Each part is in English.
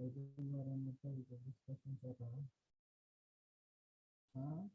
Discussion कर रहा हूँ। हाँ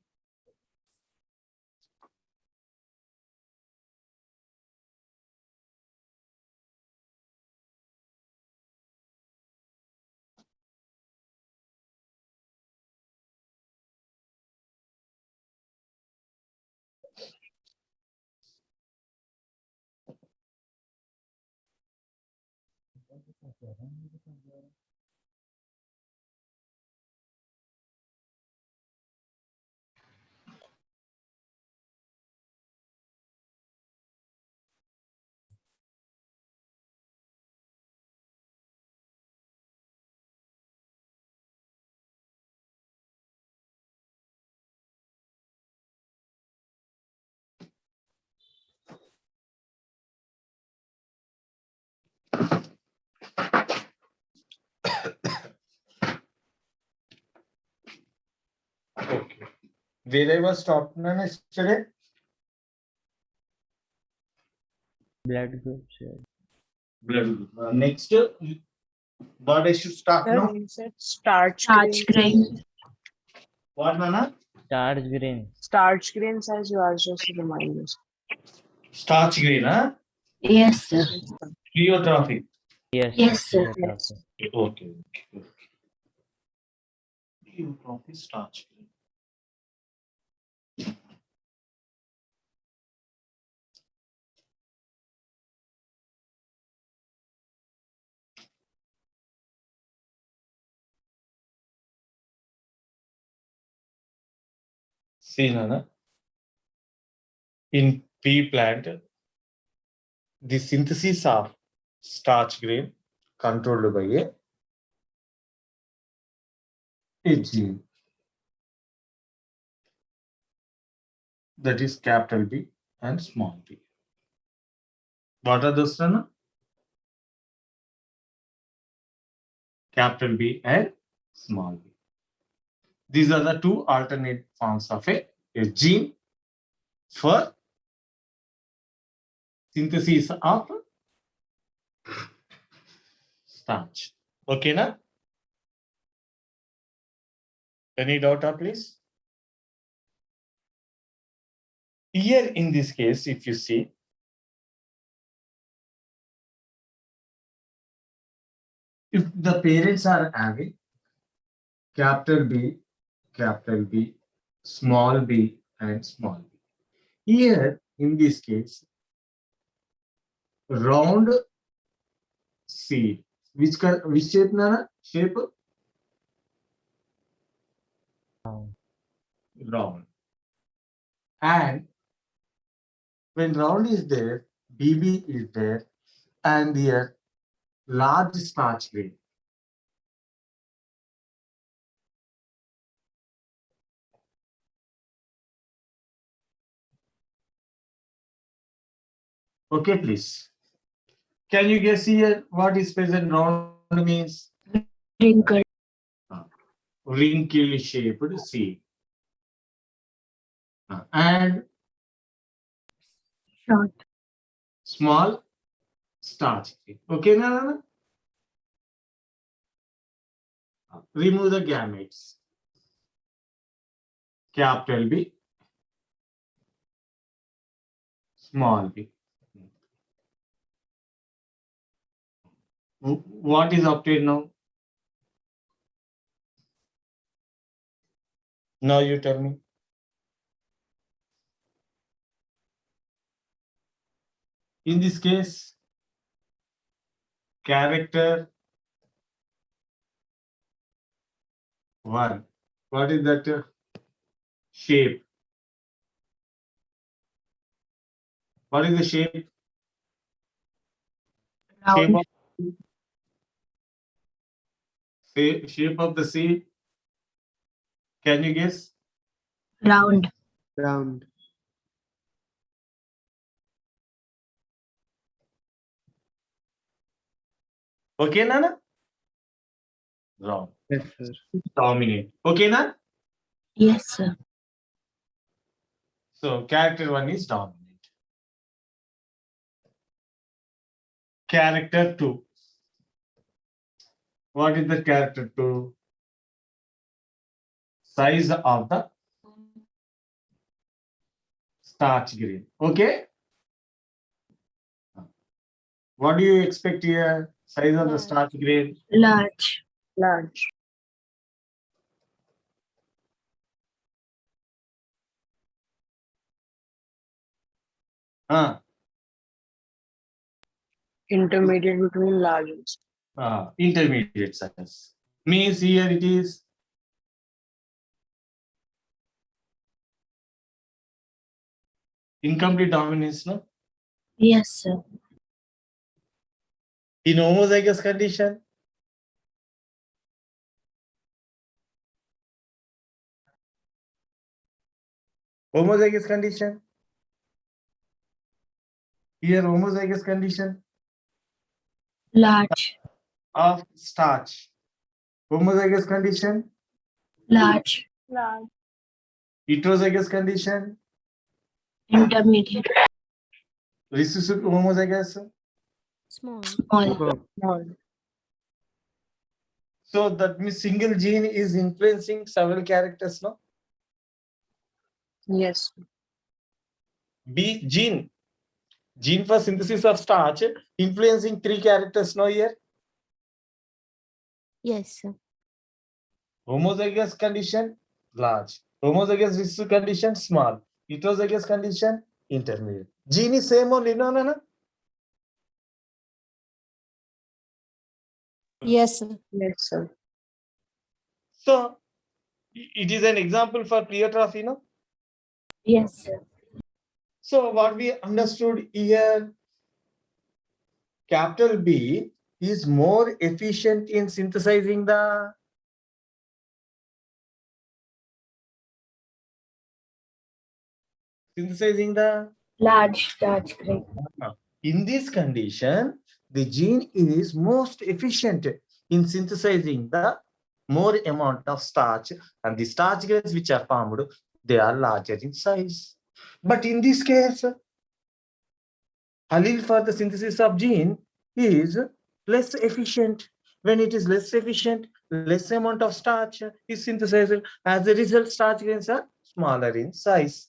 Okay. Where I was stopped yesterday? Blood group share. Blood group. Next, what I should start Sir, now? you said starch Starch grain. What, Nana? Starch grain. Starch grains, as you are just remind us. Starch grain, huh? Yes, sir. Pleiotropic. Yes. Yes, sir. Yes. Okay. Pleiotropic starch grain. See, Nana. In pea plant, the synthesis of starch grain controlled by a gene. That is capital B and small b. What are those, Nana? Capital B and small b. These are the two alternate forms of a gene for synthesis of starch. Okay, na? Any doubt, please? Here in this case, if you see, if the parents are having capital B, small b, and small b. Here in this case, round seed. Which shape, Nana? Shape? Round. And when round is there, BB is there, and here large starch grain. Okay, please. Can you guess here what is present round means? Wrinkle. Wrinkle shaped seed. And Short. small starch grain. Okay, Nana? Remove the gametes. Capital B, small b. What is obtained now? Now you tell me. In this case, character 1. What is that shape? What is the shape? Round. Shape of the seed? Can you guess? Round. Round. Okay, Nana? Wrong. Yes, sir. Dominate. Okay, Nana? Yes, sir. So character 1 is dominant. Character 2. What is the character 2? Size of the starch grain. Okay. What do you expect here? Size of the starch grain? Large. Large. Intermediate between large and small. Intermediate size. Means here it is incomplete dominance, no? Yes, sir. In homozygous condition, homozygous condition. Here homozygous condition Large. of starch. Homozygous condition, Large. Large. heterozygous condition, Intermediate. recessive homozygous. Small. Small. Small. So that means single gene is influencing several characters, no? Yes. B gene. Gene for synthesis of starch influencing 3 characters, no here? Yes, sir. Homozygous condition, large. Homozygous recessive condition, small. Heterozygous condition, intermediate. Gene is same only, no? Yes, sir. Yes, sir. So it is an example for pleiotrophy, no? Yes, sir. So what we understood here, capital B is more efficient in synthesizing the Large starch grain. in this condition, the gene is most efficient in synthesizing the more amount of starch, and the starch grains which are formed, they are larger in size. But in this case, allele for the synthesis of gene is less efficient. When it is less efficient, less amount of starch is synthesized. As a result, starch grains are smaller in size.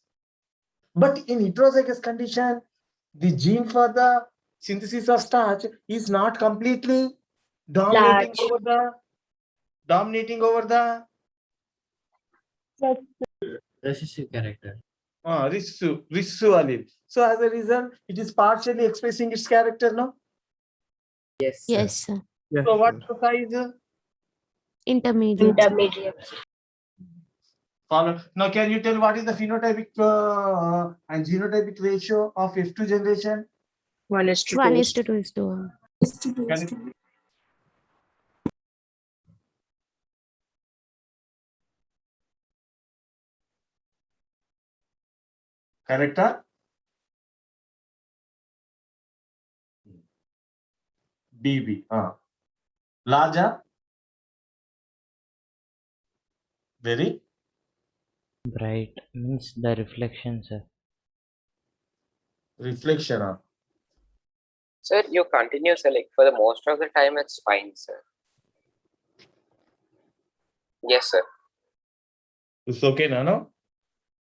But in heterozygous condition, the gene for the synthesis of starch is not completely dominating Large. over the Recessive character. Rissu allele. So as a result, it is partially expressing its character, no? Yes. Yes, sir. Yes, So what's the size? Intermediate. Intermediate. Follow. Now, can you tell what is the phenotypic and genotypic ratio of F2 generation? 1:2. 1:2:1. Can you- Correct? BB. Larger? Very? Bright means the reflection, sir. Reflection. Sir, you continue select for the most of the time. It's fine, sir. Yes, sir. It's okay, no?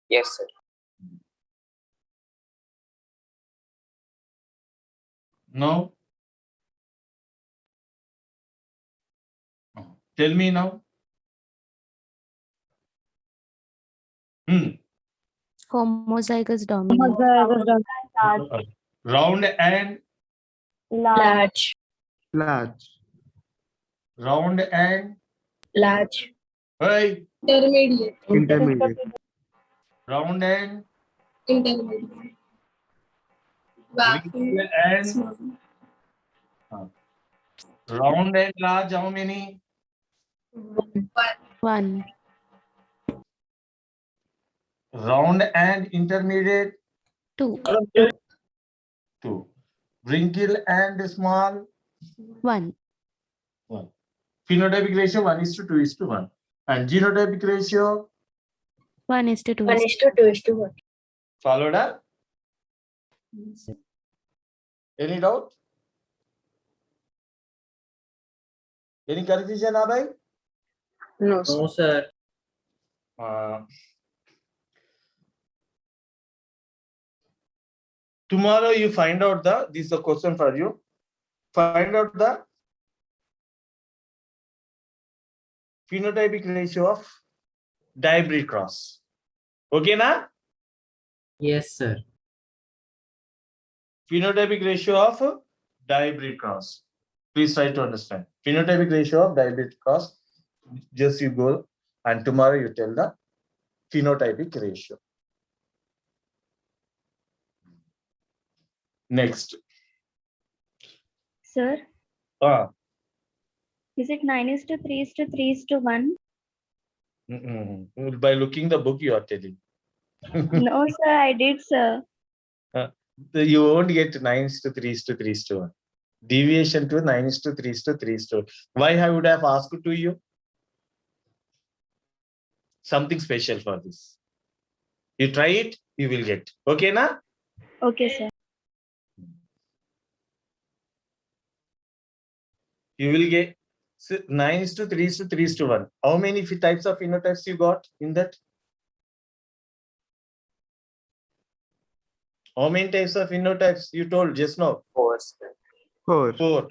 Yes, sir. No? Tell me now. Homozygous dominant. Round and Large. large. round and Large. hey, Intermediate. Intermediate. round and Intermediate. wrinkled and round and large. How many? 1. Round and intermediate. 2. 2. Wrinkled and small. 1. 1. Phenotypic ratio 1:2:1. And genotypic ratio 1:2. 1:2:1. followed up. Any doubt? Any confusion, Abhay? No, sir. No, sir. Tomorrow you find out this is a question for you. Find out the phenotypic ratio of dihybrid cross. Okay, na? Yes, sir. Phenotypic ratio of dihybrid cross. Please try to understand. Phenotypic ratio of dihybrid cross. Just you go and tomorrow you tell the phenotypic ratio. Next. Sir, Ah, is it 9:3:3:1? by looking the book you are telling. No, sir, I did, sir. You won't get 9:3:3:1. Deviation to 9:3:3:1. Why I would have asked to you? Something special for this. You try it, you will get. Okay, na? Okay, sir. You will get 9:3:3:1. How many types of phenotypes you got in that? How many types of phenotypes you told just now? 4, sir. 4. 4.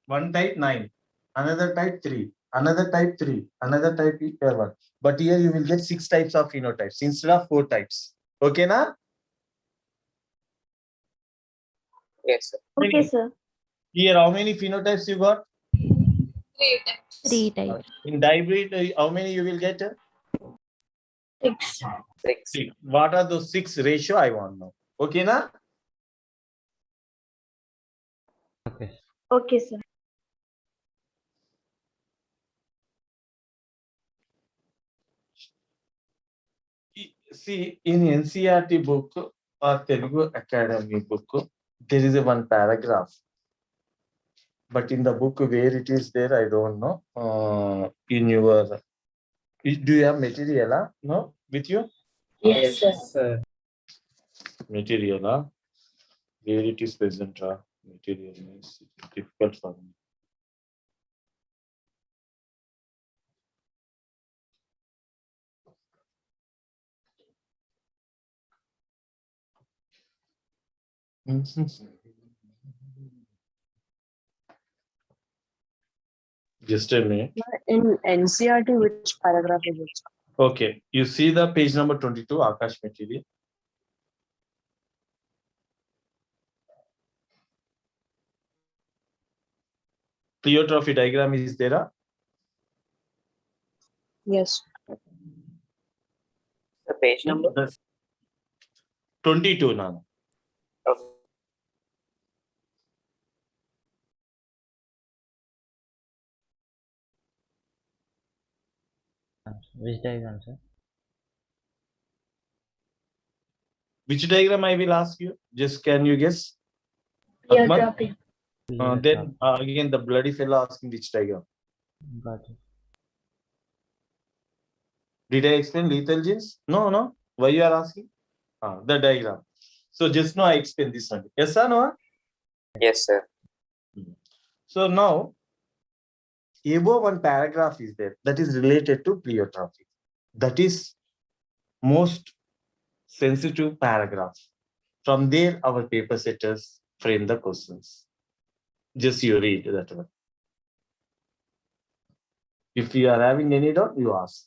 One type 9, another type 3, another type 3, another type 1. But here you will get 6 types of phenotypes instead of 4 types. Okay, na? Yes, sir. Okay, sir. Here, how many phenotypes you got? 3 times. 3 types. In dihybrid, how many you will get? 6. 6. 6. What are those 6 ratio? I want to know. Okay, na? Okay, sir. See, in NCERT book or Telugu Academy book, there is a one paragraph. But in the book where it is there, I don't know. In your, do you have material? No, with you? Yes, sir. sir. Material, where it is present. Material is difficult for me. Just a minute. In NCRT, which paragraph is it? Okay, you see the page number 22, Akash material. Pleiotrophy diagram is there. Yes. The page number? 22 now. Okay. Which diagram, sir? Which diagram I will ask you? Just can you guess? Atman? Pleiotropy. Then again the bloody fellow asking which diagram. Got it. Did I explain lethal genes? No, no. Why you are asking? The diagram. So just now I explained this one. Yes or no? Yes, sir. So now, above one paragraph is there that is related to pleiotrophy. That is most sensitive paragraph. From there, our paper setters frame the questions. Just you read that one. If you are having any doubt, you ask.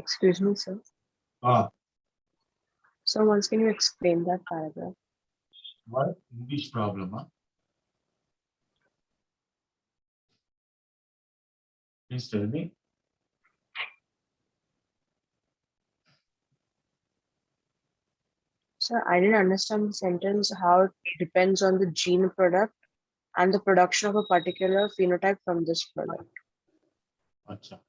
Excuse me, sir. Ah, So once can you explain that paragraph? what English problem? Huh? Please tell me. Sir, I didn't understand the sentence how it depends on the gene product and the production of a particular phenotype from this product. Acha.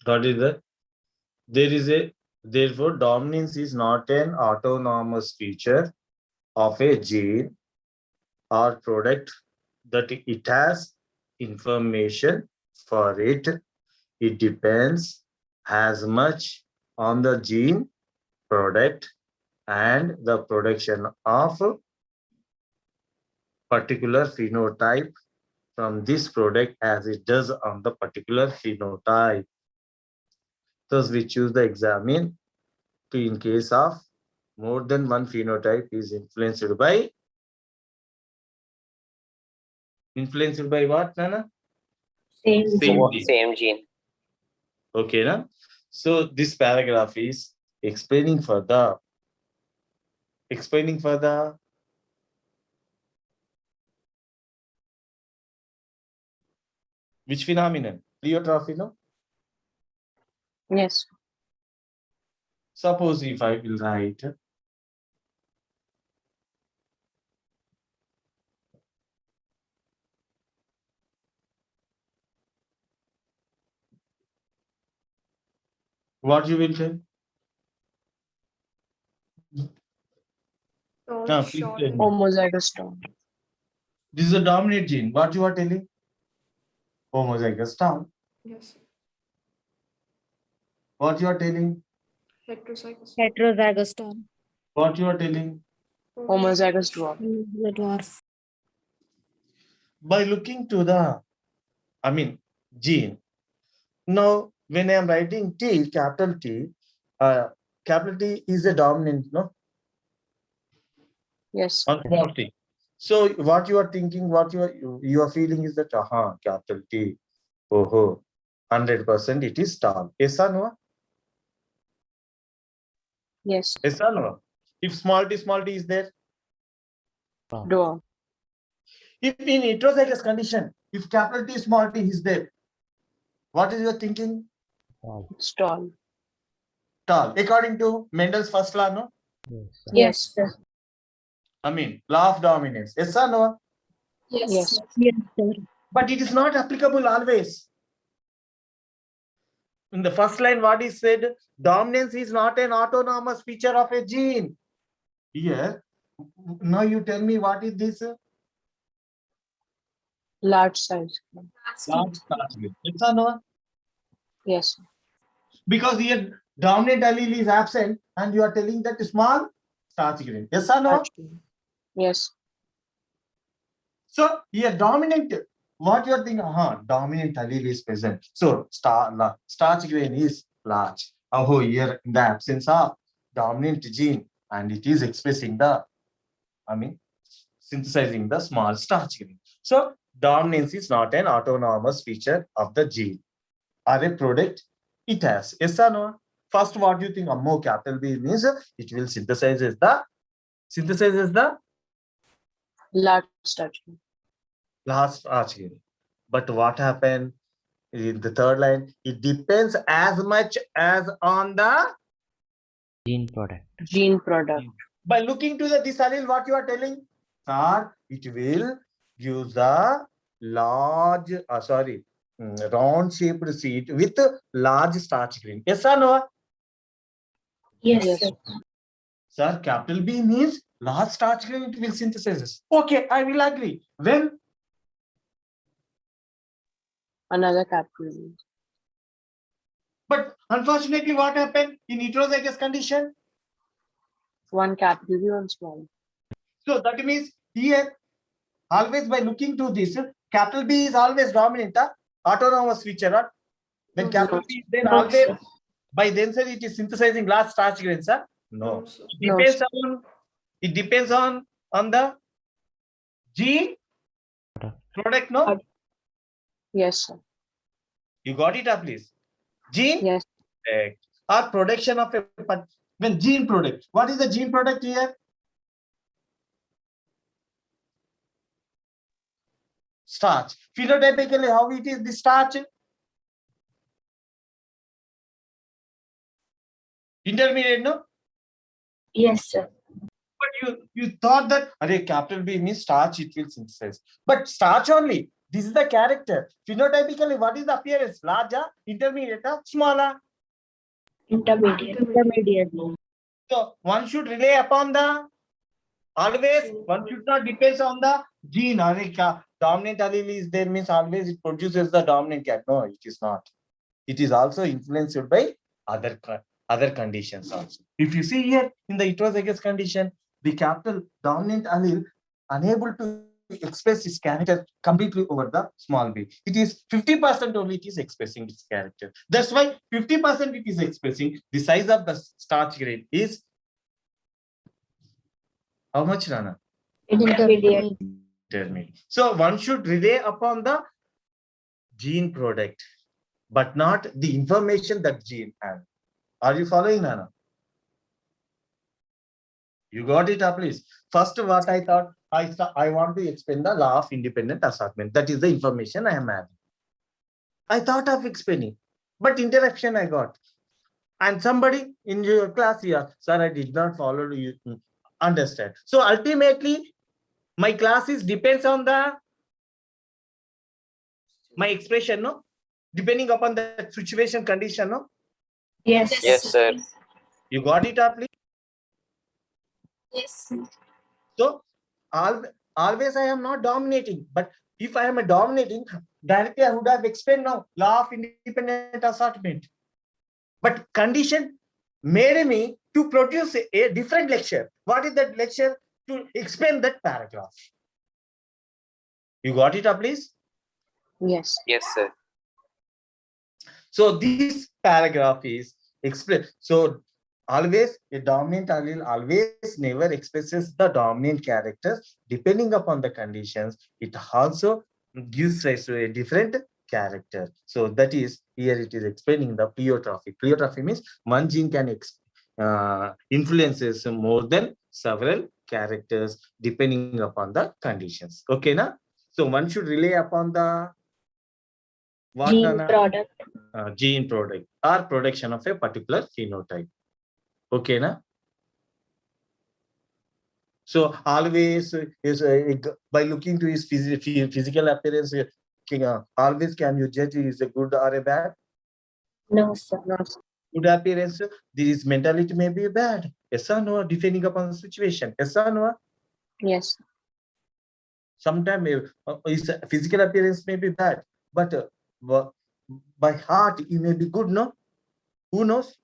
Got it there? There is a therefore dominance is not an autonomous feature of a gene or product that it has information for it. It depends as much on the gene product and the production of a particular phenotype from this product as it does on the particular phenotype. Thus, we choose the examine to in case of more than one phenotype is influenced by what, Nana? Same. Same. Same gene. Okay, na? So this paragraph is explaining further. Which phenomenon? Pleiotrophy, no? Yes. Suppose if I will write what you will tell? No, please tell me. Homozygous term. This is a dominant gene. What you are telling? Homozygous term. Yes. What you are telling? Heterozygous. Heterozygous term. What you are telling? Homozygous dwarf. The dwarf. By looking to the, gene. Now, when I am writing T, capital T is a dominant, no? Yes. On small t. So what you are thinking, what you are feeling is that capital T. 100% it is tall. Yes or no? Yes. Yes or no? If small t is there. Dwarf. If in heterozygous condition, if capital T small t is there, what is your thinking? It's tall. Tall. According to Mendel's first law, no? Yes, sir. Yes, sir. Law of dominance. Yes or no? Yes. Yes. Sir. Yes, sir. But it is not applicable always. In the first line, what is said? Dominance is not an autonomous feature of a gene. Here, now you tell me what is this? Large size. Large starch gene. Yes or no? Yes. Because here dominant allele is absent and you are telling that small starch grain. Yes or no? Large gene. Yes. So here dominant, what you are thinking? Dominant allele is present. So starch grain is large. Here in the absence of dominant gene and it is expressing the, synthesizing the small starch grain. So dominance is not an autonomous feature of the gene or a product it has. Yes or no? First, what do you think? Capital B means it will synthesize the Large starch gene. last starch grain. But what happened in the third line? It depends as much as on the Gene product. Gene product. by looking to this allele, what you are telling? Sir, it will use the large, round shaped seed with large starch grain. Yes or no? Yes, Yes. sir. Sir, capital B means large starch grain it will synthesize. Okay, I will agree. When Another capital B. but unfortunately, what happened in heterozygous condition? One capital B, one small. So that means here, always by looking to this, capital B is always dominant, autonomous feature. When No, capital sir. B is then No, always sir. by then sir it is synthesizing large starch grains, sir? No. No, sir. No, Depends on it depends on the gene product, no? Yes, sir. You got it up, please. Gene Yes. product or production of a when gene product. What is the gene product here? Starch. Phenotypically, how it is the starch? Intermediate, no? Yes, sir. But you thought that capital B means starch, it will synthesize. But starch only. This is the character. Phenotypically, what is the appearance? Larger, intermediate, smaller. Intermediate. So one should rely upon the always. One should not depend on the gene. Dominant allele is there means always it produces the dominant cat. No, it is not. It is also influenced by other conditions also. If you see here in the heterozygous condition, the capital dominant allele unable to express its character completely over the small b. It is 50% only it is expressing its character. That's why 50% it is expressing. The size of the starch grain is how much, Rana? Intermediate. Intermediate. So one should rely upon the gene product, but not the information that gene has. Are you following, Nana? You got it up, please. First, what I thought, I want to explain the law of independent assortment. That is the information I am having. I thought of explaining, but interruption I got. And somebody in your class here, sir, I did not follow you. Understand. So ultimately, my classes depends on my expression, no? Depending upon the situation, condition, no? Yes. Yes, sir. You got it up, please? Yes. So always I am not dominating, but if I am a dominating, directly I would have explained now law of independent assortment. But condition made me to produce a different lecture. What is that lecture? To explain that paragraph. You got it up, please? Yes. Yes, sir. So this paragraph is explain. So always a dominant allele always never expresses the dominant characters. Depending upon the conditions, it also gives rise to a different character. So that is here it is explaining the pleiotrophy. Pleiotrophy means one gene can influences more than several characters depending upon the conditions. Okay, na? So one should rely upon the what, Gene Nana? product. Gene product or production of a particular phenotype. Okay, na? So always is by looking to his physical appearance, always can you judge is a good or a bad? No, sir. No, sir. Good appearance, there is mentality may be bad. Yes or no, depending upon the situation. Yes or no? Yes. Sometimes his physical appearance may be bad, but by heart he may be good, no? Who knows?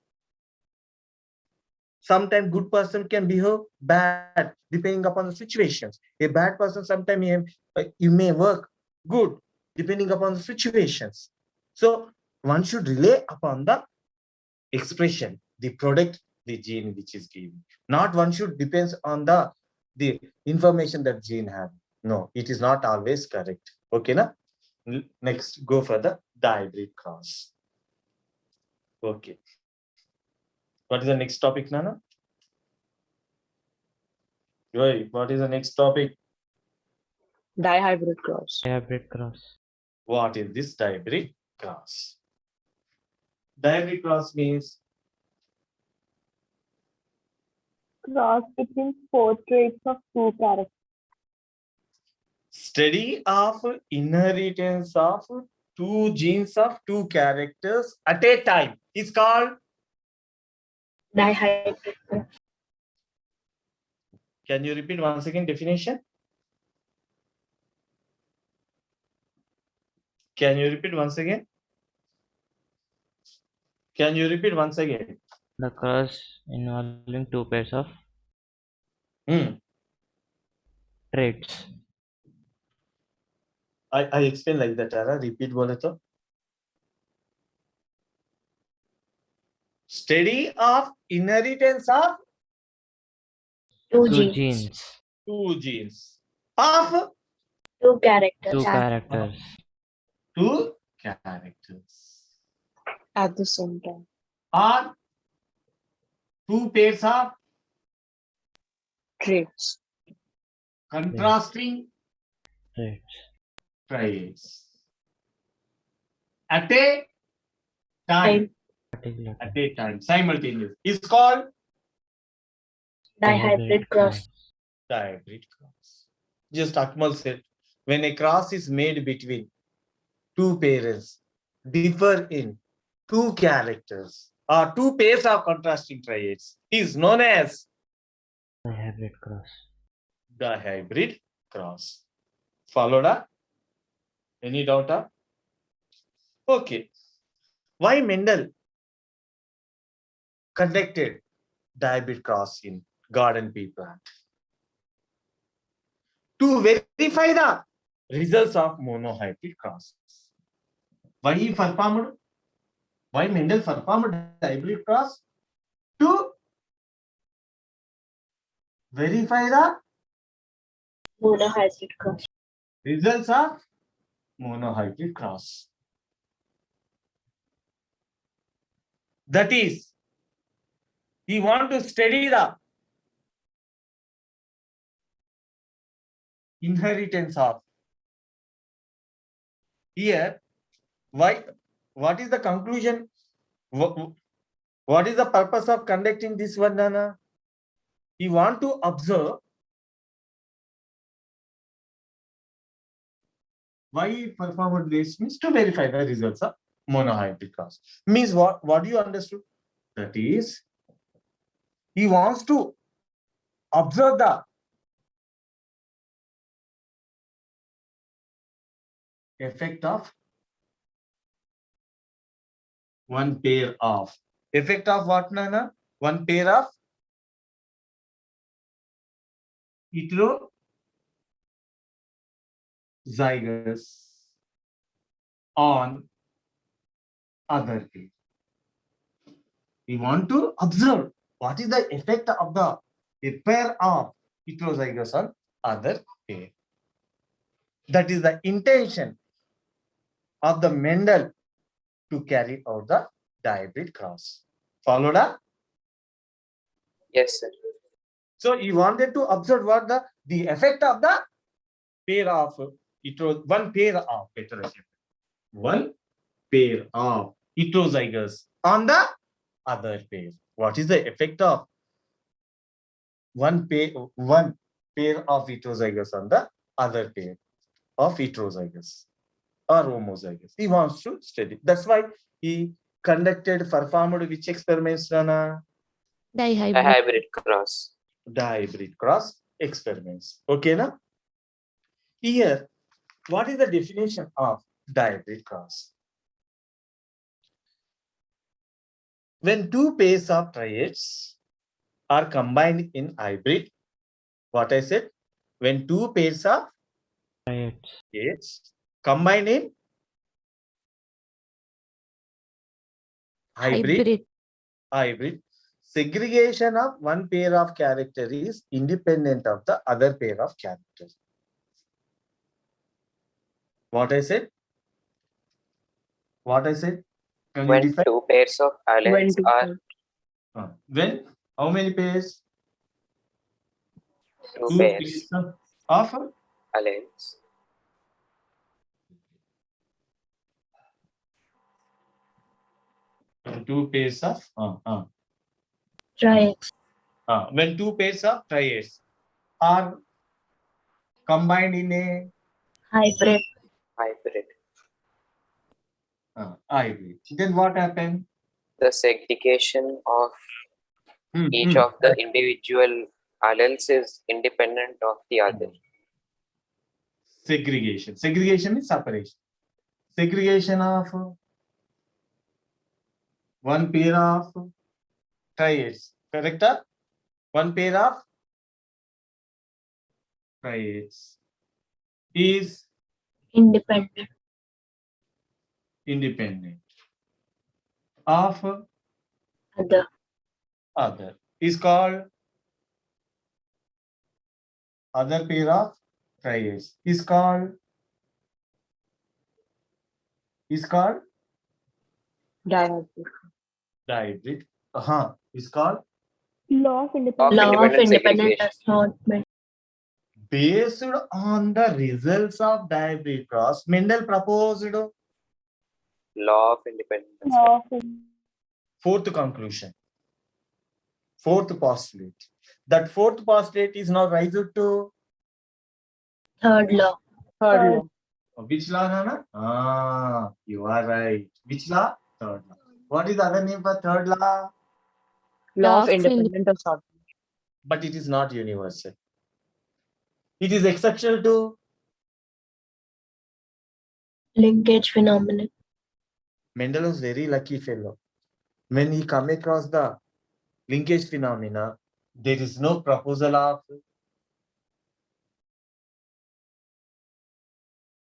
Sometimes good person can behave bad depending upon the situations. A bad person sometimes you may work good depending upon the situations. So one should rely upon the expression, the product, the gene which is given. Not one should depends on the information that gene have. No, it is not always correct. Okay, na? Next, go for the dihybrid cross. Okay. What is the next topic, Nana? Right. What is the next topic? Dihybrid cross. Hybrid cross. What is this dihybrid cross? Dihybrid cross means Cross between four traits of two characters. study of inheritance of two genes of two characters at a time is called Dihybrid. Can you repeat once again definition? Can you repeat once again? Can you repeat once again? The cross involving two pairs of traits. I explain like that. Repeat बोले तो. Study of inheritance of Two Two genes. genes. two genes of Two characters. Two characters. two characters At the same time. or two pairs of Traits. contrasting Traits. traits at a time. Particular. At a time, simultaneous. Is called Dihybrid cross. dihybrid cross. Just Akmal said, when a cross is made between two parents, differ in two characters or two pairs of contrasting traits, is known as The hybrid cross. dihybrid cross. Followed up? Any doubt? Okay. Why Mendel conducted dihybrid cross in garden pea plant? To verify the results of monohybrid cross. Why he performed? Why Mendel performed dihybrid cross? To verify the Monohybrid cross. results of monohybrid cross. That is, he want to study the inheritance of. Here, why? What is the conclusion? What is the purpose of conducting this Vandana? He want to observe why he performed this means to verify the results of monohybrid cross. Means what? What do you understood? That is, he wants to observe the effect of one pair of. Effect of what, Nana? One pair of heterozygous on other pair. We want to observe what is the effect of the a pair of heterozygous on other pair. That is the intention of the Mendel to carry out the dihybrid cross. Followed up? Yes, sir. So he wanted to observe what the effect of the pair of one pair of one pair of heterozygous on the other pair. What is the effect of one pair of heterozygous on the other pair of heterozygous or homozygous? He wants to study. That's why he performed which experiments, Rana? A Dihybrid. hybrid cross. Dihybrid cross experiments. Okay, na? Here, what is the definition of dihybrid cross? When two pairs of triads are combined in hybrid, what I said, when two pairs of Traits. triads combined in hybrid, segregation of one pair of character is independent of the other pair of characters. What I said? What I said? Can you When define? two pairs of When alleles to are When? How many pairs? two pairs of alleles. two pairs of Triads. when two pairs of triads are combined in a Hybrid. Hybrid. hybrid, then what happened? The segregation of each of the individual alleles is independent of the other. Segregation. Segregation is separation. Segregation of one pair of triads. Correct? One pair of triads is Independent. independent of Other. other. Is called other pair of triads. Is called Dihybrid. dihybrid. Is called Law of Of independence. Law of independent independent segregation. assortment. based on the results of dihybrid cross. Mendel proposed Law of independent Law assortment. of fourth conclusion, fourth postulate. That fourth postulate is now raised to Third law. Third law. which law, Nana? You are right. Which law? Third law. What is the other name for third law? Law of of independent assortment. But it is not universal. It is exceptional to Linkage phenomenon. Mendel was very lucky fellow. When he come across the linkage phenomena, there is no proposal of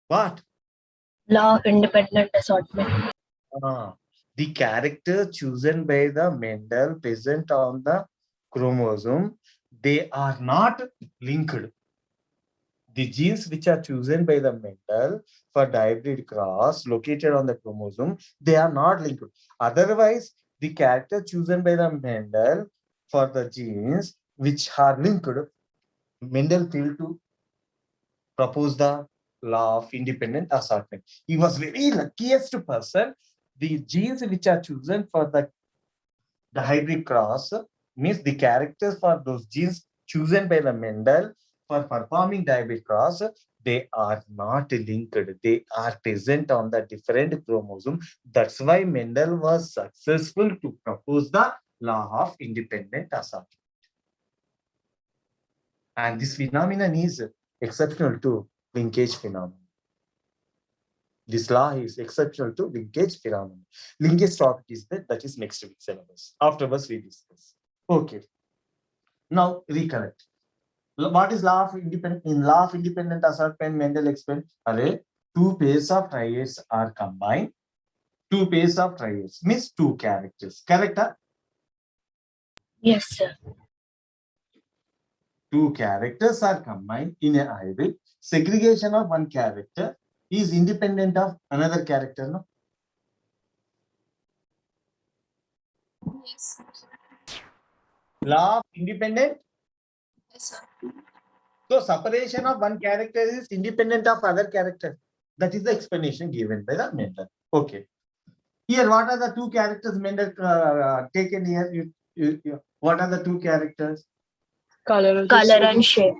what? Law of independent assortment. The character chosen by the Mendel present on the chromosome, they are not linked. The genes which are chosen by the Mendel for dihybrid cross located on the chromosome, they are not linked. Otherwise, the character chosen by the Mendel for the genes which are linked, Mendel failed to propose the law of independent assortment. He was very luckiest person. The genes which are chosen for the hybrid cross means the characters for those genes chosen by the Mendel for performing dihybrid cross, they are not linked. They are present on the different chromosome. That's why Mendel was successful to propose the law of independent assortment. And this phenomenon is exceptional to linkage phenomenon. This law is exceptional to linkage phenomenon. Linkage topic is that is next week syllabus. Afterwards, we discuss. Okay. Now recollect. What is law of independent? In law of independent assortment, Mendel explained, two pairs of triads are combined. Two pairs of triads means two characters. Correct? Yes, sir. Two characters are combined in a hybrid. Segregation of one character is independent of another character, no? Yes. Law of independent. Yes, sir. So separation of one character is independent of other character. That is the explanation given by the Mendel. Okay. Here, what are the two characters Mendel taken here? What are the two characters? Color. Color and shape.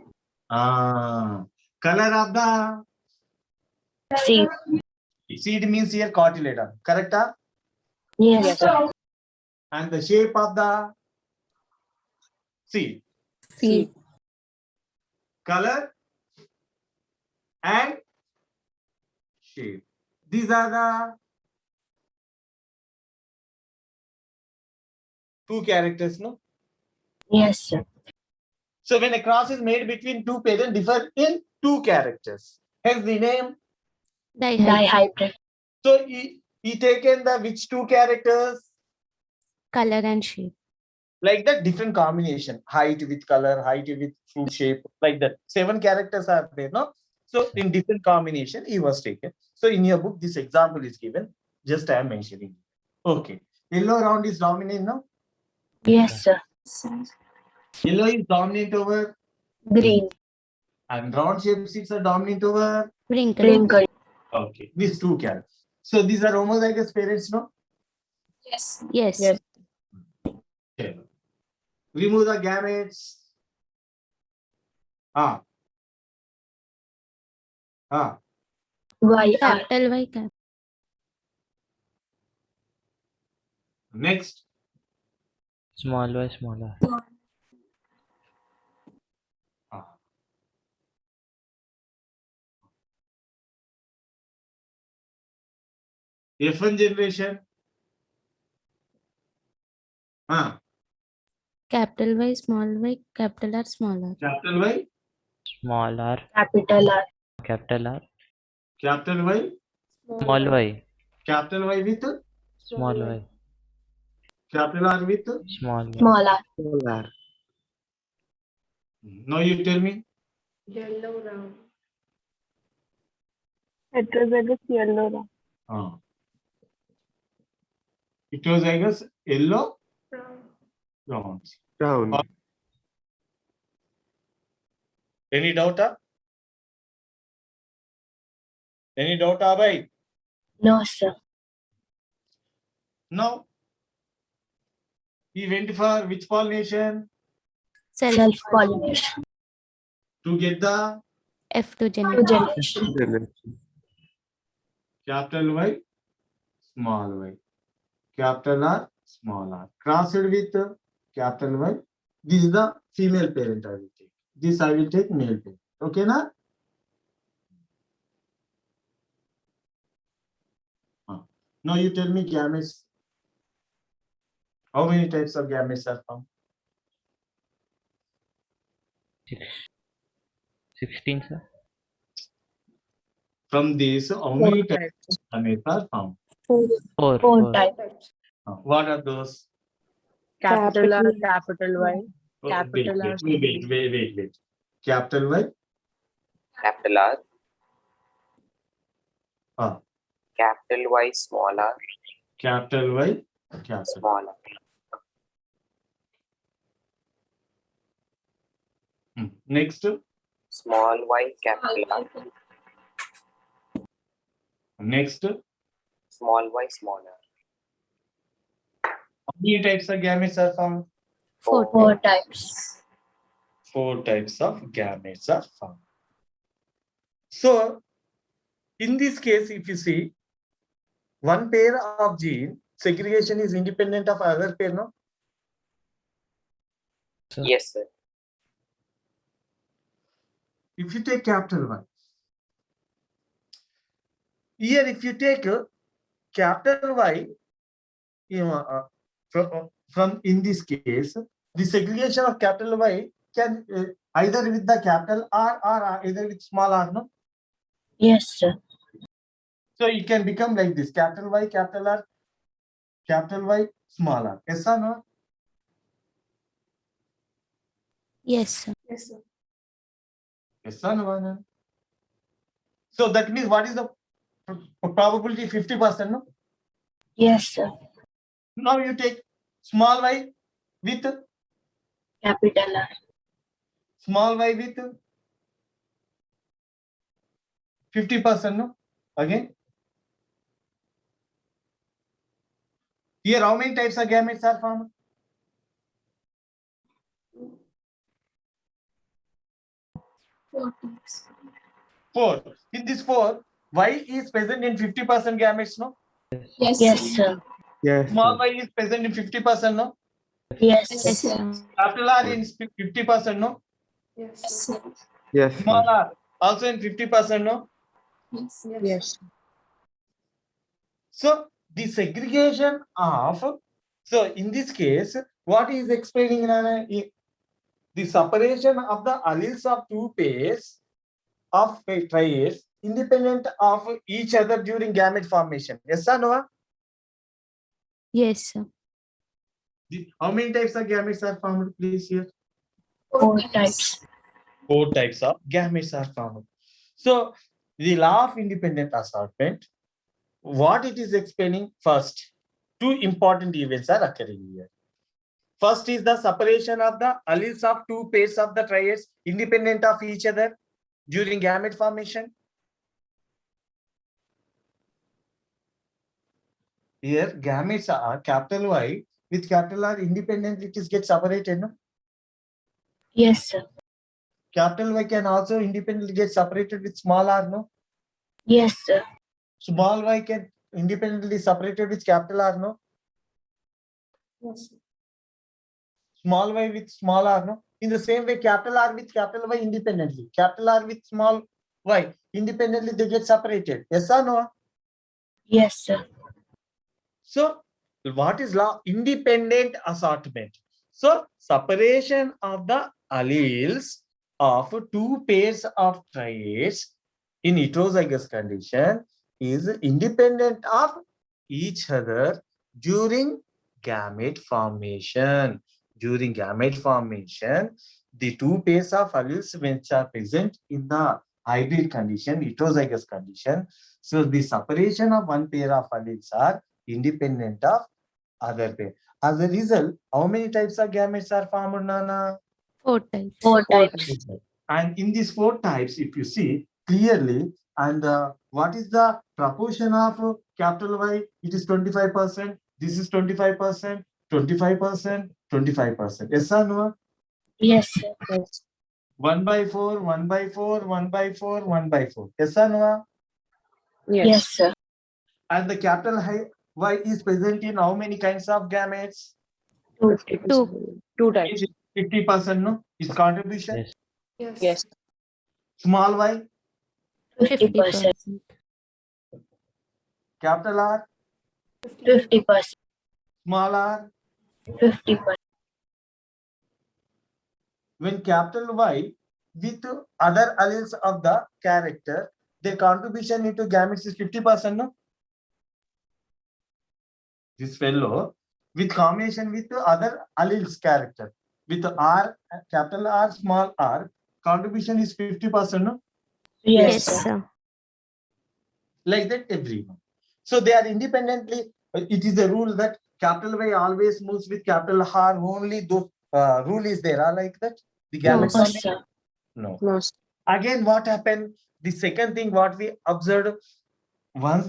Color of the Seed. seed means here cotyledon. Correct? Yes, Yes. sir. And the shape of the seed. Seed. Color and shape. These are the two characters, no? Yes, sir. So when a cross is made between two parents, differ in two characters. Hence the name. dihybrid, Dihybrid. So he taken the which two characters? color and shape. Like that different combination, height with color, height with fruit shape, like that. 7 characters are there, no? So in different combination, he was taken. So in your book, this example is given. Just I am mentioning. Okay. Yellow round is dominant, no? Yes, sir. Yellow is dominant over, Green. and round shape seeds are dominant over. Wrinkle. Wrinkle. Okay. These two characters. So these are homozygous parents, no? Yes. Yes. Yes. Okay. Remove the gametes. YR. Capital Y cap. Next. Small y, smaller. F1 generation. Capital Y, small y, capital R, small r. Capital Y, Small r, Capital R. capital R, capital Y, small y, capital Y with small y, capital R with. small y. Small r. Small r. Now you tell me. Yellow round. Heterozygous yellow round. Heterozygous yellow Round. rounds. Round. Any doubt? Any doubt, Abhay? No, sir. No. He went for which pollination? Self-pollination. To get the F2 Two generation. generation. Generation. capital Y, small y. Capital R, small r. Crossed with capital Y. This is the female parent I will take. This I will take male parent. Okay, na? Now you tell me gametes. How many types of gametes are found? 16, sir. From this, how Four many types types. of gametes are found? Four. Four types. What are those? Capital R, capital Y. Oh, Capital R, wait. Capital Y. Capital R, Ah, capital Y, small r, capital Y. Capital. small r. Next. Small y, capital R, Next. small y, small r. How many types of gametes are found? Four types. 4 types of gametes are found. So, in this case, if you see, one pair of gene segregation is independent of other pair, no? Yes, sir. If you take capital Y, here if you take capital Y, from in this case, the segregation of capital Y can either with the capital R or either with small r, no? Yes, sir. So it can become like this: capital Y, capital R, capital Y, small r. Yes or no? Yes, sir. Yes, sir. Yes or no, Anand? So that means what is the probability? 50%, no? Yes, sir. Now you take small y with Capital R. small y with 50%, no? Again. Here, how many types of gametes are found? 4 types. 4. In this 4, y is present in 50% gametes, no? Yes, Yes, sir. sir. Yes. Small Sir. y is present in 50%, no? Yes, Yes, sir. sir. Capital R in 50%, no? Yes, Yes, sir. sir. Yes. Sir. Small r also in 50%, no? Yes. Yes. So the segregation of, so in this case, what is explaining, Nana? The separation of the alleles of two pairs of triads independent of each other during gamete formation. Yes or no? Yes, sir. How many types of gametes are found, please, here? 4 types. 4 types of gametes are found. So the law of independent assortment, what it is explaining? First, 2 important events are occurring here. First is the separation of the alleles of 2 pairs of the triads independent of each other during gamete formation. Here gametes are capital Y with capital R independent, it is get separated, no? Yes, sir. Capital Y can also independently get separated with small r, no? Yes, sir. Small y can independently separated with capital R, no? Yes, sir. Small y with small r, no? In the same way, capital R with capital Y independently. Capital R with small y independently, they get separated. Yes or no? Yes, sir. So what is law? Independent assortment. So separation of the alleles of two pairs of traits in heterozygous condition is independent of each other during gamete formation. During gamete formation, the two pairs of alleles which are present in the hybrid condition, heterozygous condition. So the separation of one pair of alleles are independent of other pair. As a result, how many types of gametes are formed, Nana? 4 types. Four types. And in these 4 types, if you see clearly, and what is the proportion of capital Y? It is 25%. This is 25%, 25%, 25%. Yes or no? Yes, sir. Yes. 1/4, 1/4, 1/4, 1/4. Yes or no? Yes, sir. And the capital Y is present in how many kinds of gametes? 2 types. 50%, no? Its contribution. Yes. Yes. Yes. Small y, 50%. 50%. capital R, 50%. small r. 50%. When capital Y with other alleles of the character, their contribution into gametes is 50%, no? This fellow with combination with other alleles character with R, capital R, small r, contribution is 50%, no? Yes, Yes, sir. sir. Like that everyone. So they are independently, it is a rule that capital Y always moves with capital R, only those rule is there, like that? The No, gametes No, are sir. no. No. Again, what happened? The second thing what we observed, once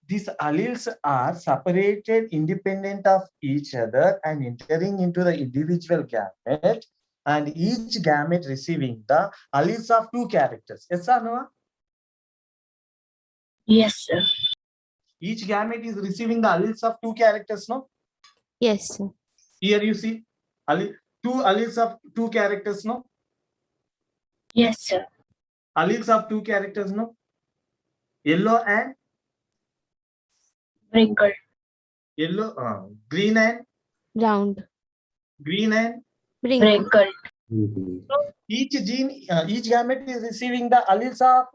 these alleles are separated independent of each other and entering into the individual gamete, and each gamete receiving the alleles of 2 characters. Yes or no? Yes, sir. Each gamete is receiving the alleles of 2 characters, no? Yes, sir. Here you see 2 alleles of 2 characters, no? Yes, sir. Alleles of 2 characters, no? Yellow and Wrinkled. green and Round. green. Wrinkled. Wrinkled. Each gene, each gamete is receiving the alleles of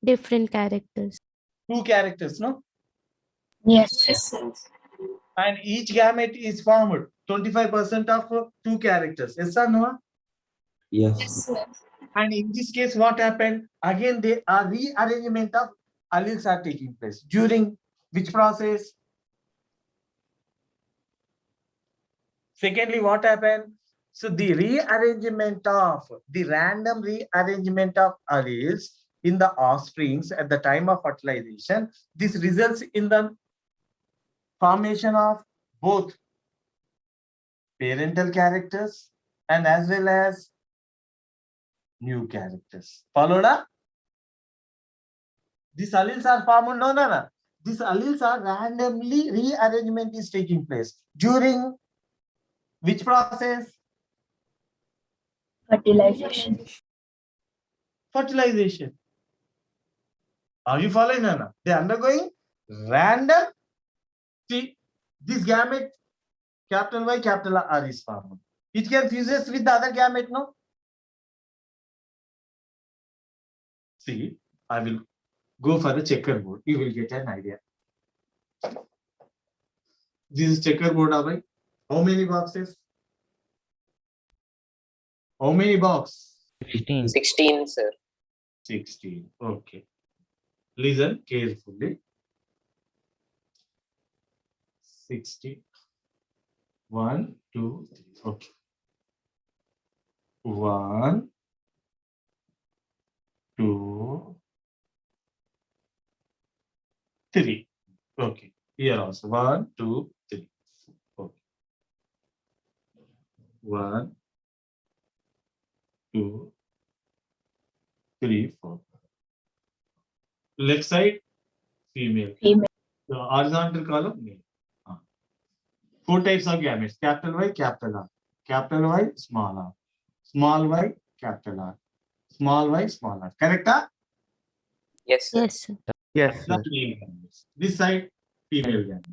Different characters. 2 characters, no? Yes, sir. Yes, sir. And each gamete is formed 25% of 2 characters. Yes or no? Yes, sir. And in this case, what happened? Again, they are rearrangement of alleles are taking place. During which process? Secondly, what happened? So the random rearrangement of alleles in the offsprings at the time of fertilization, this results in the formation of both parental characters and as well as new characters. Followed up? These alleles are formed, no. These alleles are randomly rearrangement is taking place. During which process? Fertilization. Fertilization. Are you following, Nana? They are undergoing random. See, this gamete, capital Y, capital R is formed. It can fuses with the other gamete, no? See, I will go for the checkerboard. You will get an idea. This is checkerboard, Abhay. How many boxes? How many boxes? 16. 16, sir. 16. Okay. Listen carefully. 60. 1, 2, 3. Okay. 1, 2, 3. Okay. Here also 1, 2, 3. Okay. 1, 2, 3, 4. Left side, female. Female. The horizontal column, male. 4 types of gametes: capital Y, capital R. Capital Y, small r. Small y, capital R. Small y, small r. Correct? Yes, sir. Yes, sir. Yes, The sir. male gametes. This side, female gamete.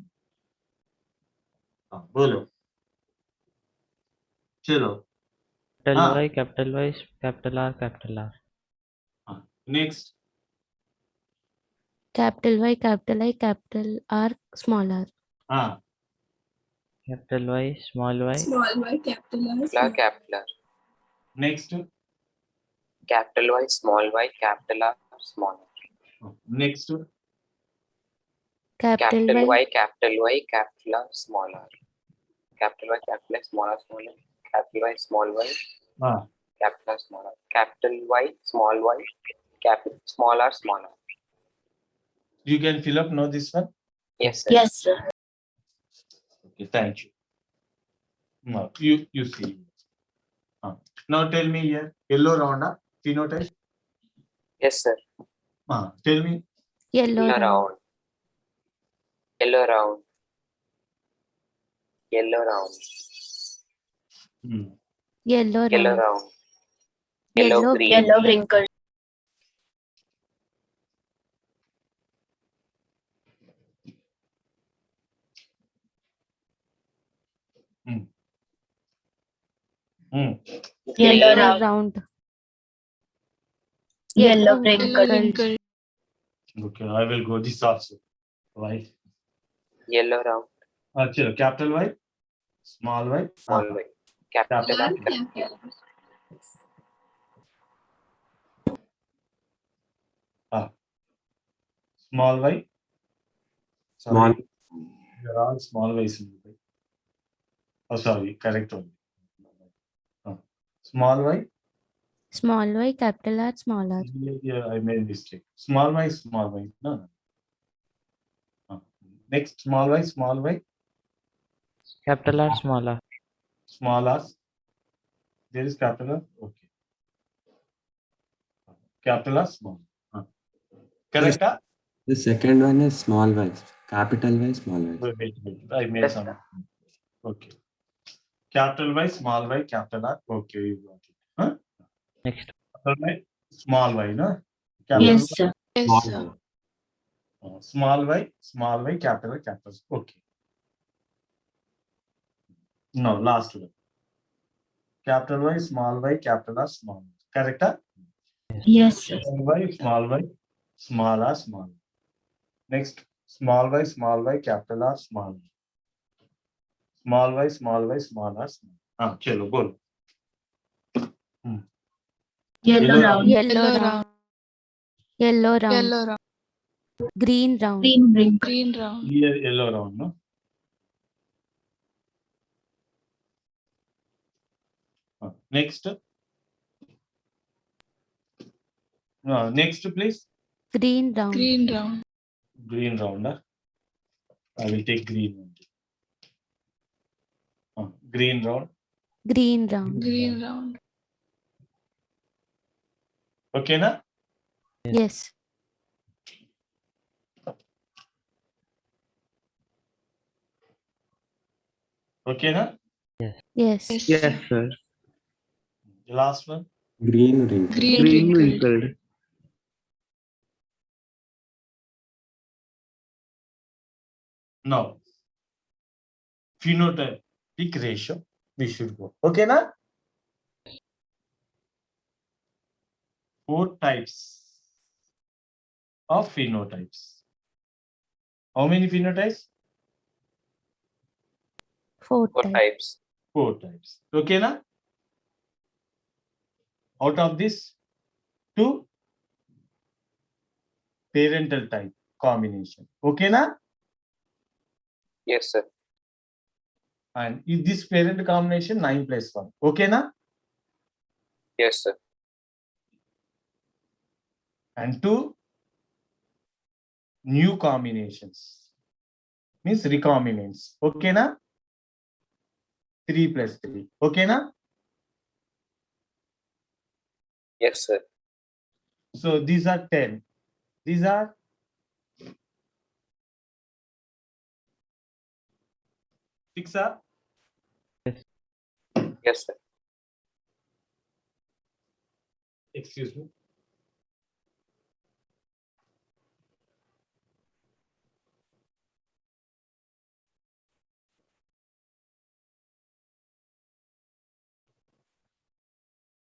हाँ बोलो, चलो capital हाँ। Y, capital Y, capital R, capital R. हाँ next, Capital Y, capital I, capital R, small r. हाँ capital Y, small Y, capital R, next, capital Y, small R, small r. Next, Capital Capital Y, Y, capital Y, capital R, small r. Capital Y, capital X, small r, small r. Capital Y, small y, हाँ capital R, small r. Capital Y, capital small r, small r. you can fill up now this one. Yes, sir. Yes, sir. Okay, thank you. Now you see. Now tell me here, yellow round phenotype. Yes, sir. Tell me. yellow Yellow round, round. Yellow round. Yellow round. yellow Yellow round, round. Yellow Yellow green. Yellow wrinkles. Yellow Green. round. round, Yellow wrinkles. Okay, I will go this also. Right. Yellow round. Chalo, capital Y, small y, Small y. Capital R. small y. Small. Sorry, they're all small y's. Oh, sorry, correct one. Small y. small y, capital R, small r. Yeah, I made mistake. Small y, small y. No. Next, small y, small y, capital R, small R. small r. There is capital R. Okay. Capital R, small. Correct? The second one is small y. Capital Y, small y. Wait. I made some. Okay. Capital Y, small y, capital R. Okay, you got it. Huh? Next Capital Y, small y, no? Capital Yes, sir. Small y. small y, capital Y, capital Y. Okay. No, last one. Capital Y, small y, capital R, small y. Correct? Yes, sir. Small y, small r, small. Next, small y, capital R, small y. Small y, small r, small. Chalo, bol. Yellow round. Yellow round, yellow round, green round, Green wrinkle. Here, yellow round, no? Next. Next, please. green round, Green round. I will take green one. Green round. green round. Okay, na? Yes, Okay, na? yes, Yes, sir. The last one. Green wrinkle. Green wrinkled. Now, phenotypic ratio, we should go. Okay, na? 4 types of phenotypes. How many phenotypes? 4 Four type, types. 4 types. Okay, na? Out of this, 2 parental type combination. Okay, na? Yes, sir. And in this parent combination, 9 plus 1. Okay, na? Yes, sir. And 2 new combinations. Means recombinants. Okay, na? 3 plus 3. Okay, na? Yes, sir. So these are 10. These are six. Yes, sir. Excuse me.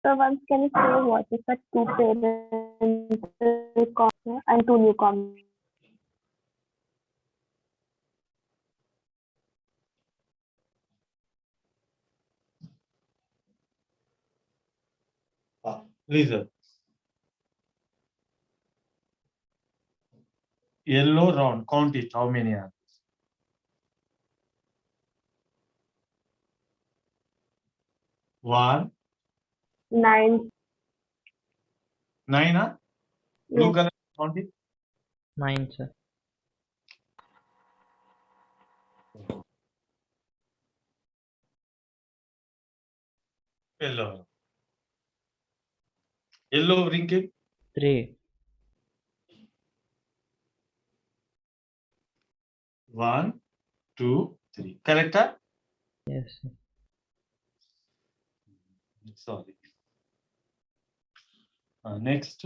So once can you say what is the two parental and two new combinations? Listen. Yellow round, count it, how many are? One, 9. 9, huh? Blue Yes. color, count it. 9, sir. Yellow. Yellow wrinkle, 3. 1, 2, 3. Correct, huh? Yes, sir. Sorry. Next.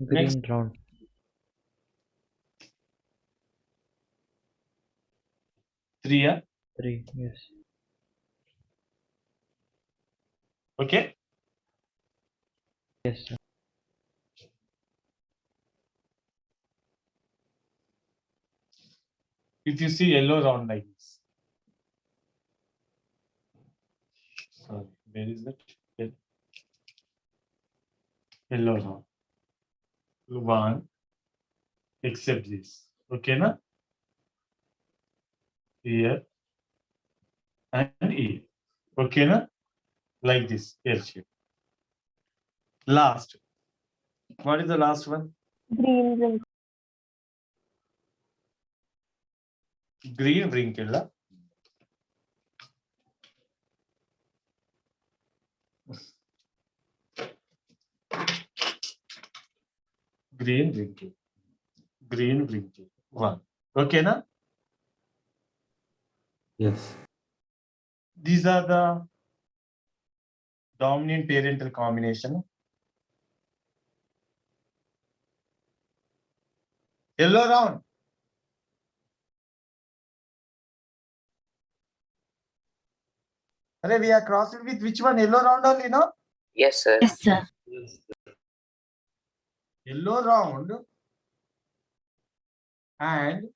Green round. 3, huh? 3. Yes. Okay. Yes, sir. If you see yellow round like this. Sorry, where is that? Yellow round. 1, except this. Okay, na? Here and here. Okay, na? Like this, L shape. Last. What is the last one? Green wrinkle. Green wrinkle. Huh? Green wrinkle. Green wrinkle. 1. Okay, na? Yes. These are the dominant parental combination. Yellow round. Arey, we are crossing with which one? Yellow round only, no? Yes, sir. Yes, sir. Yellow round and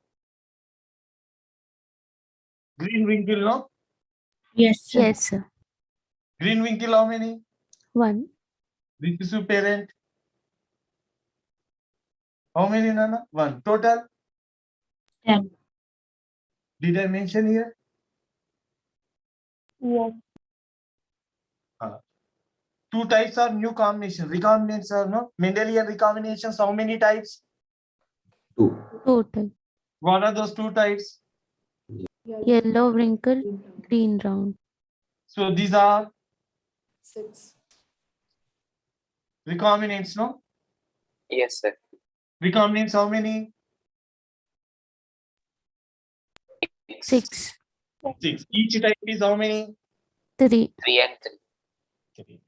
green wrinkle, no? Yes, sir. Yes, sir. Green wrinkle, how many? 1. This is your parent. How many, Nana? 1. Total? 10. Did I mention here? Yes. 2 types are new combination. Recombinants are no? Mendelian recombinations, how many types? 2. Total. What are those 2 types? Yellow wrinkle, green round. So these are recombinants, no? Yes, sir. Recombinants, how many? 6. 6. Each type is how many? 3. 3 and 3. 3.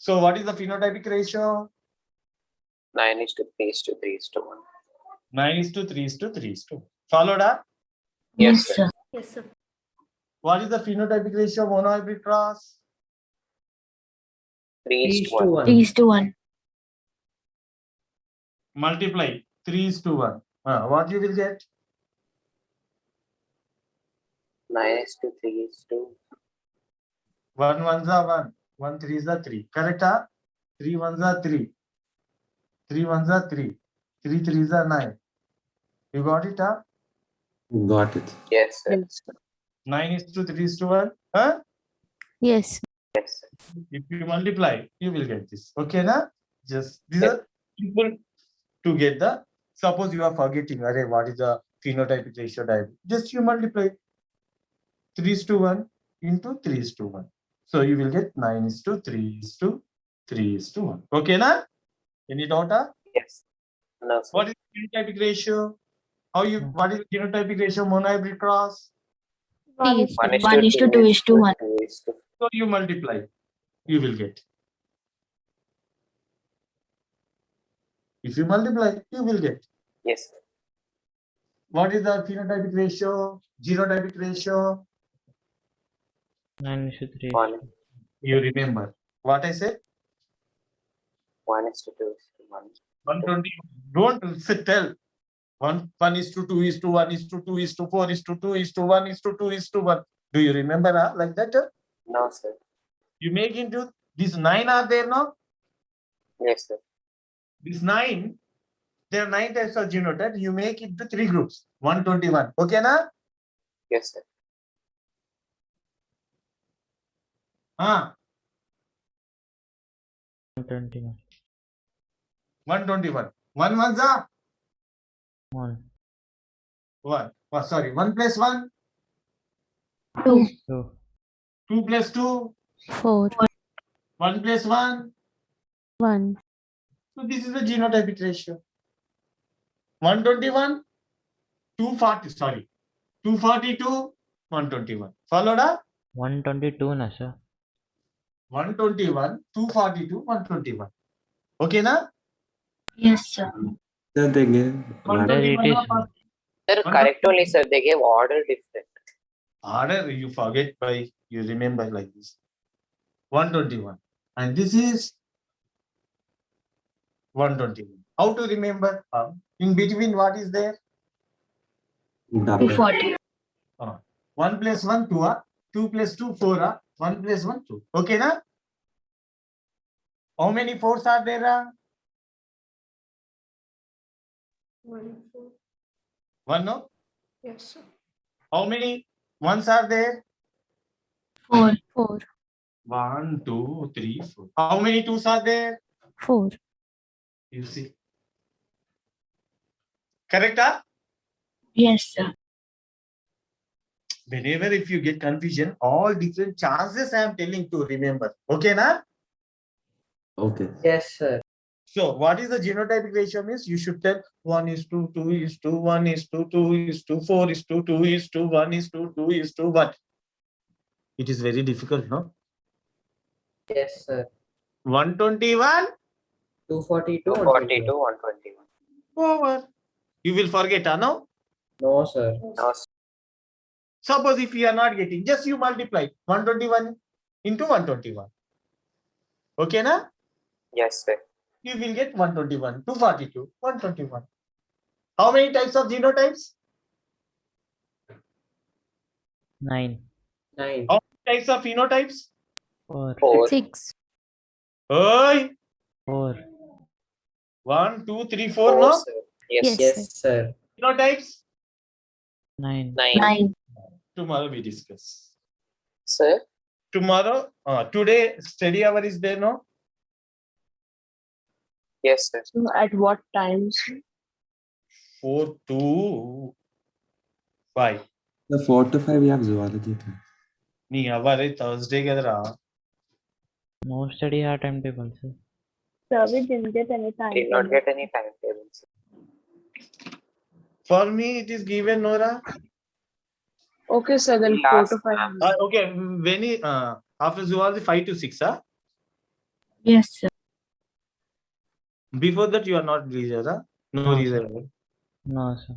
So what is the phenotypic ratio? 9 is to 3 is to 3 is to 1. 9 is to 3 is to 3 is to 1. Followed up? Yes, Yes, sir. sir. Yes, sir. What is the phenotypic ratio of monohybrid cross? 3 is to 1. 3 is to 1. Multiply 3 is to 1. What you will get? 9 is to 3 is to 1 ones are 1. 1 3s are 3. Correct? 3 ones are 3. 3 ones are 3. 3 3s are 9. You got it? Got it. yes, sir. Yes, sir. 9 is to 3 is to 1. Huh? Yes. Yes, sir. If you multiply, you will get this. Okay, na? Just these are simple to get the. Suppose you are forgetting, array, what is the phenotypic ratio diagram? Just you multiply 3 is to 1 into 3 is to 1. So you will get 9 is to 3 is to 3 is to 1. Okay, na? Any doubt? Yes. No, sir. What is phenotypic ratio? What is phenotypic ratio monohybrid cross? 3 is 1 is 1 is to 2 is to 1. 2 is to So you multiply, you will get. If you multiply, you will get. yes, sir. What is the phenotypic ratio? Genotypic ratio? 9:3. 1, You remember what I said? 1:2:1. 120. Don't tell. 1:2 is to 1 is to 2 is to 4 is to 2 is to 1 is to 2 is to 1. Do you remember like that? No, sir. You make into these 9 are there now. Yes, sir. These 9, there are 9 types of genotype. You make it to 3 groups. 121. Okay, na? Yes, sir. Ah, 121. 121. 1 ones are 1. 1. Oh, sorry, 1 plus 1, 2, 2. 2 plus 2, 4, 1 plus 1. 1, So this is the genotypic ratio. 121, 240, sorry, 242, 121. Followed up? 122 na sir. 121, 242, 121. Okay, na? Yes, sir. Sir, they gave one. Sir, it 121 is na? Sir, correct only, sir. They gave order different. Order you forget by you remember like this. 121. And this is 121. How to remember? In between what is there? Double. 240. 1 plus 1, 2. 2 plus 2, 4. 1 plus 1, 2. Okay, na? How many 4s are there? 1, no? Yes, sir. How many 1s are there? 4. 4, 1, 2, 3, 4. How many 2s are there? 4. You see. Correct, huh? Yes, sir. Whenever if you get confusion, all different chances I am telling to remember. Okay, na? Okay. Yes, sir. So what is the genotypic ratio means? You should tell 1 is to 2 is to 1 is to 2 is to 4 is to 2 is to 1 is to 2 is to 1. It is very difficult, no? Yes, sir. 121 242. 242, 121. over. You will forget, no? No, sir. No, sir. Suppose if you are not getting, just you multiply 121 into 121. Okay, na? Yes, sir. You will get 121, 242, 121. How many types of genotypes? 9. 9. How many types of phenotypes? 4. 4. 6, Oi! 4. 1, 2, 3, 4, 4, no? sir. Yes, Yes. Yes, sir. Phenotypes? 9. 9. 9. Tomorrow we discuss. Sir? Tomorrow, today study hour is there, no? Yes, sir. So at what times? 4 to 5. The 4 to 5 we have zoology class. Nee, avare Thursday gadra. No study our timetable, sir. Sir, we didn't get any time. Did not get any timetable, sir. For me, it is given, Nora. Okay, sir, then We 4 asked to 5. ma'am. Okay, when after zoology 5 to 6, huh? Yes, sir. Before that you are not leisure, huh? No No, reason. No, sir.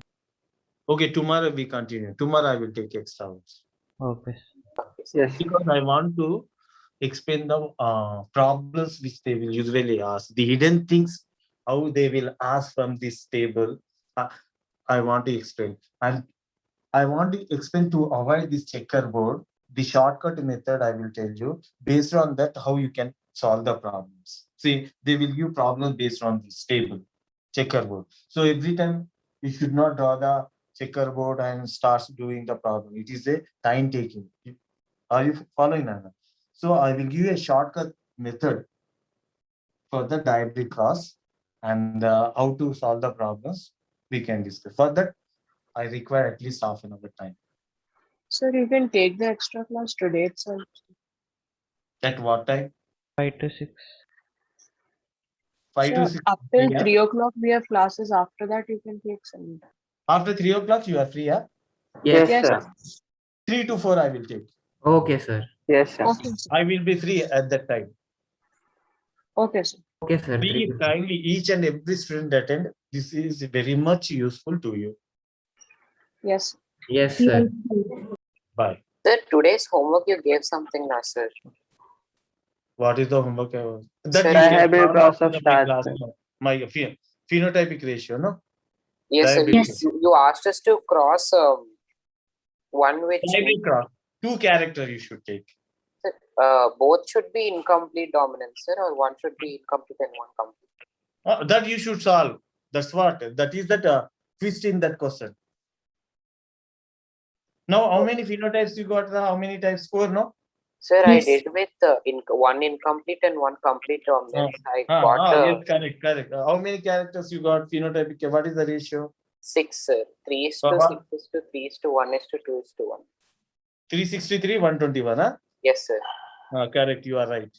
Okay, tomorrow we continue. Tomorrow I will take extra hours. Okay. Okay, sir. Because I want to explain the problems which they will usually ask, the hidden things, how they will ask from this table. I want to explain. And I want to explain to avoid this checkerboard, the shortcut method I will tell you. Based on that, how you can solve the problems. See, they will give problems based on this table, checkerboard. So every time you should not draw the checkerboard and start doing the problem. It is a time taking. Are you following, Anna? So I will give you a shortcut method for the diabetic cross and how to solve the problems we can discuss. For that, I require at least half an hour time. Sir, you can take the extra class today itself. At what time? 5 to 6. 5 to Sir, 6. up till Yeah. 3 o'clock we have classes. After that, you can take some. After 3 o'clock, you are free, huh? Yes, Yes, sir. 3 to 4, I will take. Okay, sir. Yes, sir. Okay, sir. I will be free at that time. Okay, sir. Okay, sir. Please kindly each and every student attend. This is very much useful to you. Yes. Yes, sir. Bye. Sir, today's homework you gave something, na sir. What is the homework? That Sir, you I can have solve process after the starts, class, sir. my phenotypic ratio, no? Yes, sir. Diabetes. You asked us to cross one which Primary cross. 2 character you should take. both should be incomplete dominant, sir, or one should be incomplete and one complete. That you should solve. That's what. That is that twist in that question. Now, how many phenotypes you got? How many types? 4, no? Sir, Yes. I did with one incomplete and one complete dominance. I got Yes, correct. How many characters you got? Phenotypic. What is the ratio? 6, sir. 3 is to Uh-huh. 6 is to 3 is to 1 is to 2 is to 1. 363, 121. Huh? Yes, sir. Correct. You are right.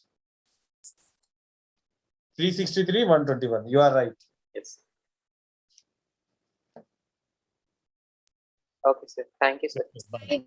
363, 121. You are right. Yes. Okay, sir. Thank you, sir. Bye.